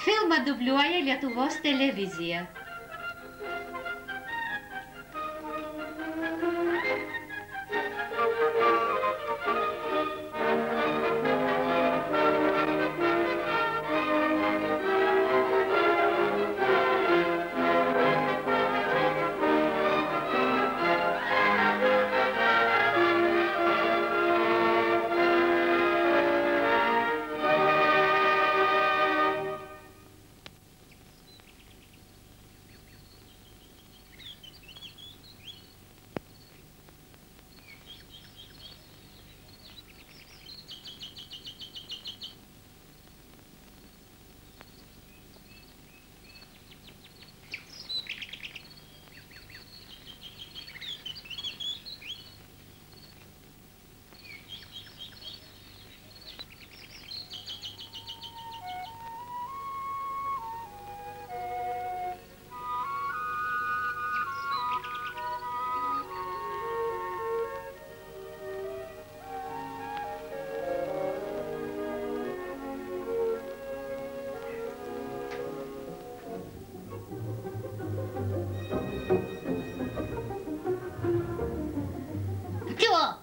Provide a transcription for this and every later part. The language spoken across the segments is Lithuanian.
Filmą dubliuoja Lietuvos televizija.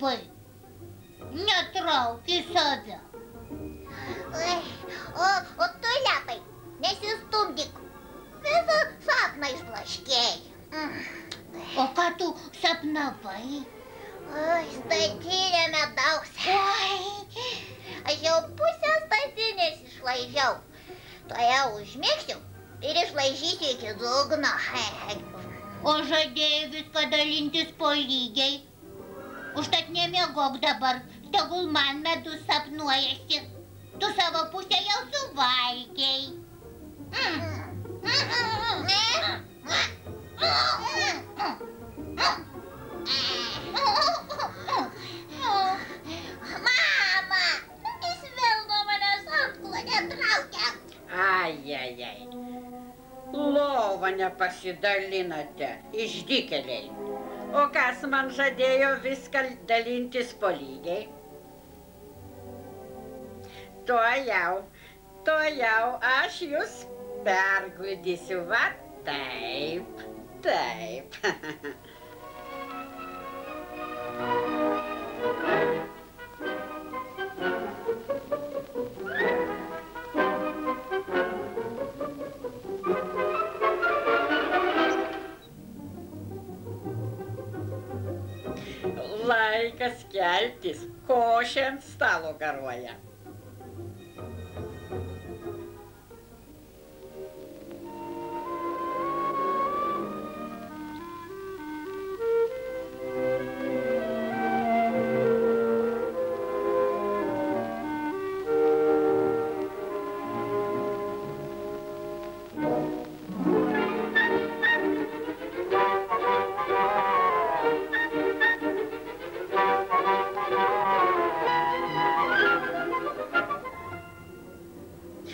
Păi, netrauki save. O tu, Lepai, nesistumdyk. Visą sapną išblaškėjai. O ką tu sapnavai? Statinė medaus. Aš jau pusę statinės išlaižiau. Tuojau užmėgsiu ir išlaižysiu iki dugno. O žadėjai viską dalintis po lygiai. Užtat nemiegok dabar, tegul man medus sapnuojasi. Tu savo pusę jau suvalgei. Mama, jis vėl nuo manęs antklodę traukia. Ai. Lovą nepasidalinote, išdykėliai. O kas man žadėjo viską dalintis po lygiai? Tuojau aš jūs pergudysiu, va taip. Laikas keltis, košė ant stalo garuoja.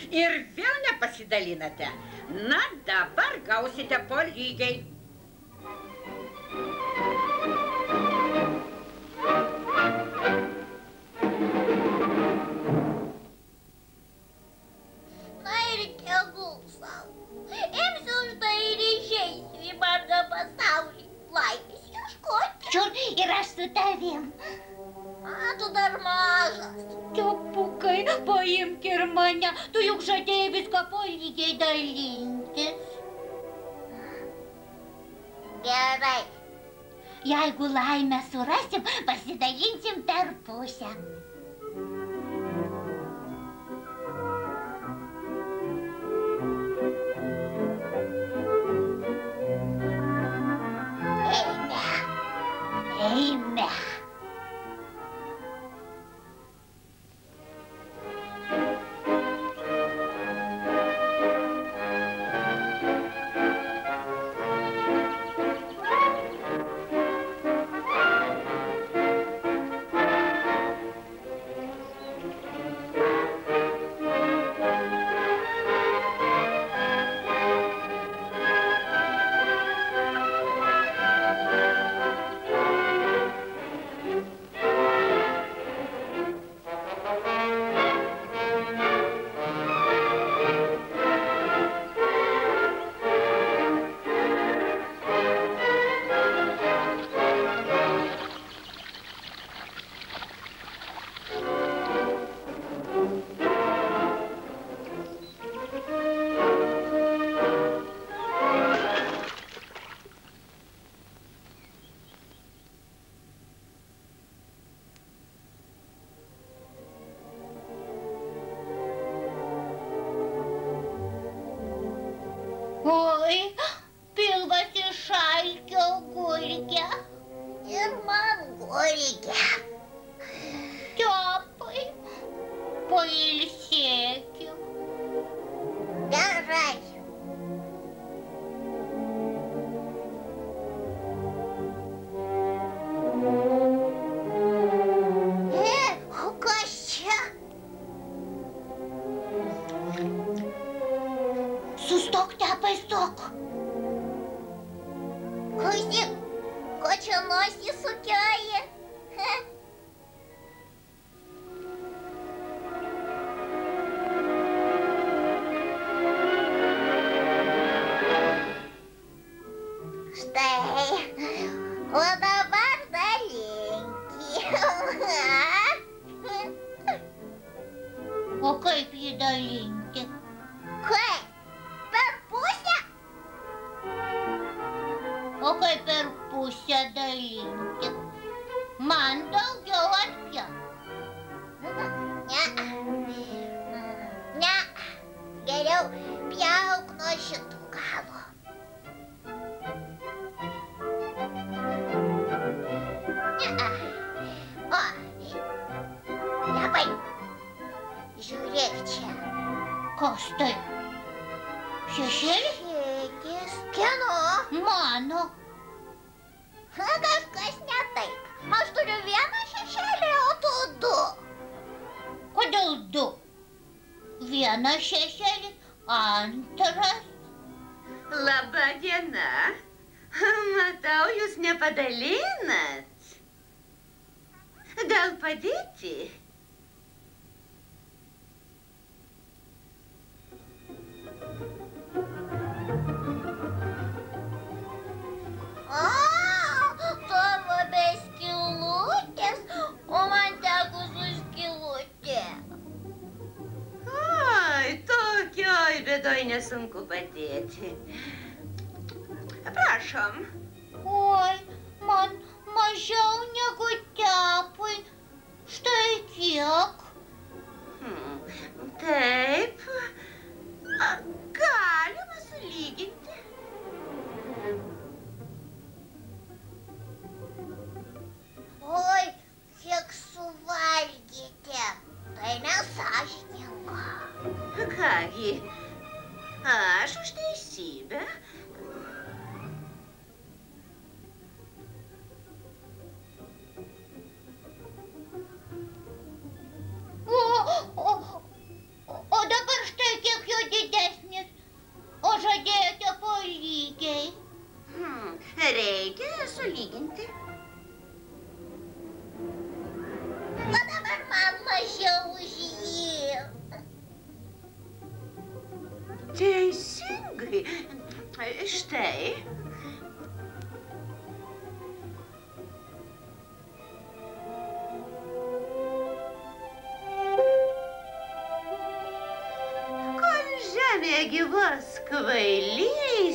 Ir vėl nepasidalinate. Na, dabar gausite po lygiai. Na ir tegul savo. Imsiu už tai ir išeisiu į margą pasaulį. Laimės ieškoti. Čiur, ir aš su tavim. Tu dar mažas. Tiopukai, paimk ir mane. Tu juk žadėjai viską po lygiai dalintis. Gerai. Jeigu laimę surasim, pasidalinsim per pusę. Eime. Песок. Кузик, хоче носі сукяє. Штей, водопад маленький. Окей, п'єдаліньки. Хей, перпуся. Окей, перпуся даліньки. Мандал гьоатя. Ня, герю п'яук носі тукало. Ляпай, журече. Костай. Шешелі? Кіно. Мано. Кашка снятий. А що любена шешелі отуду. Кодолду. Вена шешелі. Антрас. Laba diena. Matau, jūs nepadalinat. Gal padėti? Tavo be skylutės, o man teko su skylutė. Ai, tokioj bėdoj nesunku padėti. Prašom. Ой, man mažiau negu tepui. Štai kiek. Taip. Galima sulyginti. Oi, kiek suvalgėte. Tai nesąžininga. Kągi, aš už teisybę. O dabar štai kiek jo didesnis. O žadėjote po lygiai. Reikia sulyginti. O dabar man mažiau už jį. Teisingai. Štai. Kol žemėje gyvos kvailys,